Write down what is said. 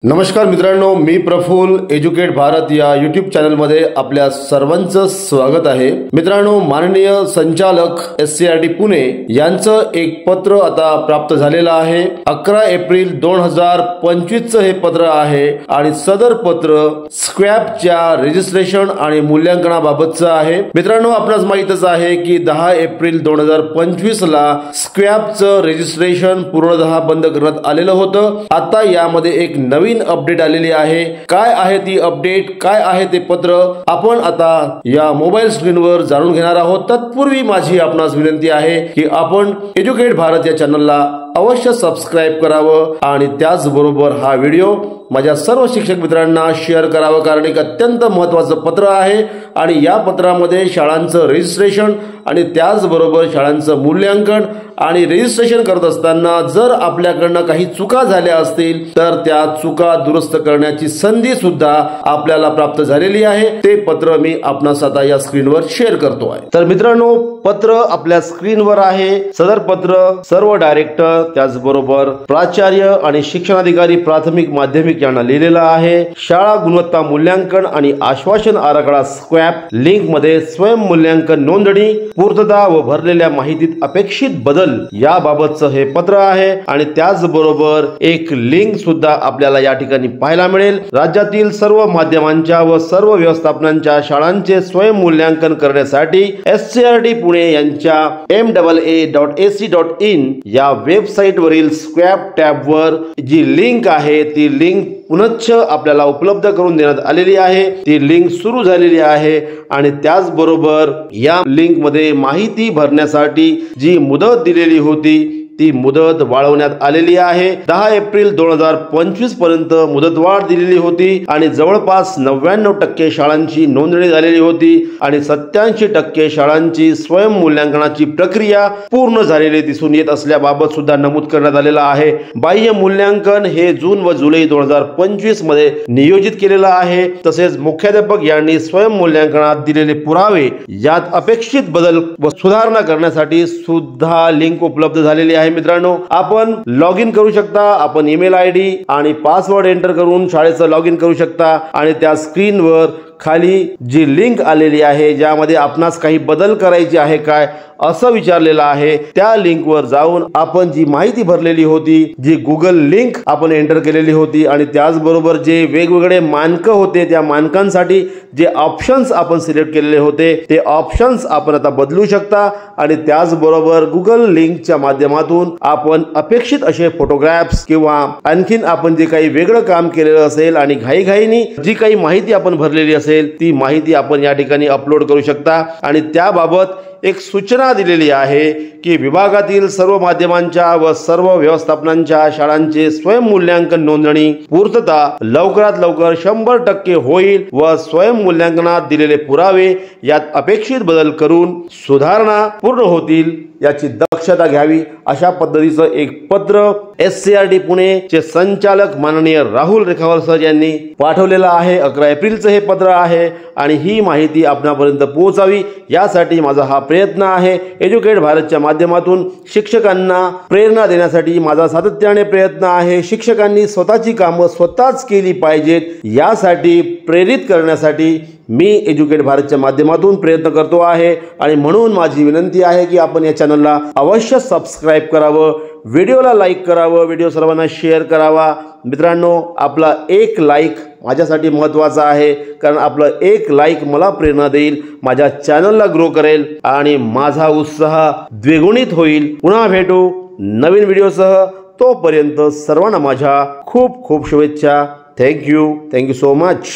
नमस्कार मित्रांनो, मी प्रफुल्ल एज्युकेट भारत या यूट्यूब चॅनलमध्ये आपल्या सर्वांचं स्वागत आहे। मित्रांनो, माननीय संचालक SCRT पुणे यांचं एक पत्र आता प्राप्त झालेलं आहे। 11 एप्रिल 2025 चं हे पत्र आहे आणि सदर पत्र स्क्रॅपच्या रजिस्ट्रेशन आणि मूल्यांकनाबाबतचं आहे। मित्रांनो, आपणास माहितच आहे की 10 एप्रिल 2025 ला स्क्रॅपचं रजिस्ट्रेशन पूर्णतः बंद करण्यात आलेलं होतं। आता यामध्ये एक नवीन अपडेट आलेली आहे। काय आहे ती अपडेट, काय आहे ते पत्र, आपण आता या मोबाईल स्क्रीनवर जाणून घेणार आहोत। तत्पूर्वी माझी आपणास विनंती आहे की आपण एज्युकेट भारत या चॅनलला अवश्य सबस्क्राइब करावं आणि त्याचबरोबर हा व्हिडिओ माझ्या सर्व शिक्षक मित्रांना शेअर करावं, कारण एक अत्यंत महत्त्वाचं पत्र आहे आणि या पत्रामध्ये शाळांचं रजिस्ट्रेशन आणि त्याचबरोबर शाळांचं मूल्यांकन आणि रजिस्ट्रेशन करत असताना जर आपल्याकडनं काही चुका झाल्या असतील तर त्या चुका दुरुस्त करण्याची संधी सुद्धा आपल्याला प्राप्त झालेली आहे। ते पत्र मी आपणास आता या स्क्रीनवर शेअर करतो आहे। तर मित्रांनो, पत्र आपल्या स्क्रीनवर आहे। सदर पत्र सर्व डायरेक्टर, त्याचबरोबर प्राचार्य आणि शिक्षणाधिकारी प्राथमिक माध्यमिक यांना लिहिलेलं आहे। शाळा गुणवत्ता मूल्यांकन आणि आश्वासन आराखडा स्क्रॅप लिंक मध्ये स्वयं मूल्यांकन नोंदणी पूर्तता व भरलेल्या माहितीत अपेक्षित बदल याबाबतचं हे पत्र आहे आणि त्याचबरोबर एक लिंक सुद्धा आपल्याला या ठिकाणी पाहायला मिळेल। राज्यातील सर्व माध्यमांच्या व सर्व व्यवस्थापनांच्या शाळांचे स्वयं मूल्यांकन करण्यासाठी SCRT पुणे यांच्या MAA.AC.in या वेबसाईट वरील स्क्रॅप टॅब वर जी लिंक आहे ती लिंक पुनश्च आपल्याला उपलब्ध करून देण्यात आलेली आहे। ती लिंक सुरू झालेली आहे आणि त्याचबरोबर या लिंक मध्ये माहिती भरण्यासाठी जी मुदत दिलेली होती ती मुदत वाढवण्यात आलेली आहे। 10 एप्रिल 2025 पर्यंत मुदतवाढ दिलेली होती आणि जवळपास 99% शाळांची नोंदणी झालेली होती आणि 87% शाळांची स्वयं मूल्यांकनाची प्रक्रिया पूर्ण झालेली दिसून येत असल्याबाबत सुद्धा नमूद करण्यात आलेलं आहे। बाह्य मूल्यांकन हे जून व जुलै 2025 मध्ये नियोजित केलेलं आहे। तसेच मुख्याध्यापक यांनी स्वयं मूल्यांकनात दिलेले पुरावे यात अपेक्षित बदल व सुधारणा करण्यासाठी सुद्धा लिंक उपलब्ध झालेली आहे। मित्रांनो, आपण लॉग इन करू शकता, आपण ईमेल ID आणि पासवर्ड एंटर करून शाळेचं लॉग इन करू शकता आणि त्या स्क्रीनवर खाली जी लिंक आलेली आहे ज्यामध्ये आपणास काही बदल करायचे आहे काय असं विचारलेलं आहे, त्या लिंकवर जाऊन आपण जी माहिती भरलेली होती, जी गुगल लिंक आपण एंटर केलेली होती आणि त्याचबरोबर जे वेगवेगळे मानक होते त्या मानकांसाठी जे ऑप्शन्स आपण सिलेक्ट केलेले होते ते ऑप्शन्स आपण आता बदलू शकता आणि त्याचबरोबर गुगल लिंकच्या माध्यमातून आपण अपेक्षित असे फोटोग्राफ्स किंवा आणखीन आपण जे काही वेगळं काम केलेलं असेल आणि घाईघाईने जी काही माहिती आपण भरलेली असेल ती माहिती आपण या ठिकाणी अपलोड करू शकता आणि त्याबाबत एक सूचना दिलेली आहे की विभागातील सर्व माध्यमांच्या व सर्व व्यवस्थापनांच्या शाळांचे स्वयं मूल्यांकन नोंदणी पूर्तता लवकरात लवकर 100% होईल व स्वयं मूल्यांकनात दिलेले पुरावे यात अपेक्षित बदल करून सुधारणा पूर्ण होतील याची दक्षता घ्यावी, अशा पद्धतीचं एक पत्र SCRT पुणे चे संचालक माननीय राहुल रेखावार सर यांनी पाठवलेलं आहे। 11 एप्रिलचं हे पत्र आहे आणि ही माहिती आपणापर्यंत पोहोचावी यासाठी माझा हा प्रयत्न आहे। एज्युकेट भारतच्या माध्यमातून शिक्षकांना प्रेरणा देण्यासाठी माझा सातत्याने प्रयत्न आहे। शिक्षकांनी स्वतःची कामं स्वतःच केली पाहिजेत यासाठी प्रेरित करण्यासाठी मी एज्युकेट भारतच्या माध्यमातून प्रयत्न करतो आहे आणि म्हणून माझी विनंती आहे की आपण या चॅनलला अवश्य सबस्क्राइब करावं, व्हिडिओला लाईक करावं, व्हिडिओ सर्वांना शेअर करावा। मित्रांनो, आपला एक लाईक माझ्यासाठी महत्त्वाचा आहे, कारण आपलं एक लाईक मला प्रेरणा देईल, माझ्या चॅनलला ग्रो करेल आणि माझा उत्साह द्विगुणित होईल। पुन्हा भेटू नवीन व्हिडिओसह, तोपर्यंत सर्वांना माझ्या खूप खूप शुभेच्छा। Thank you so much.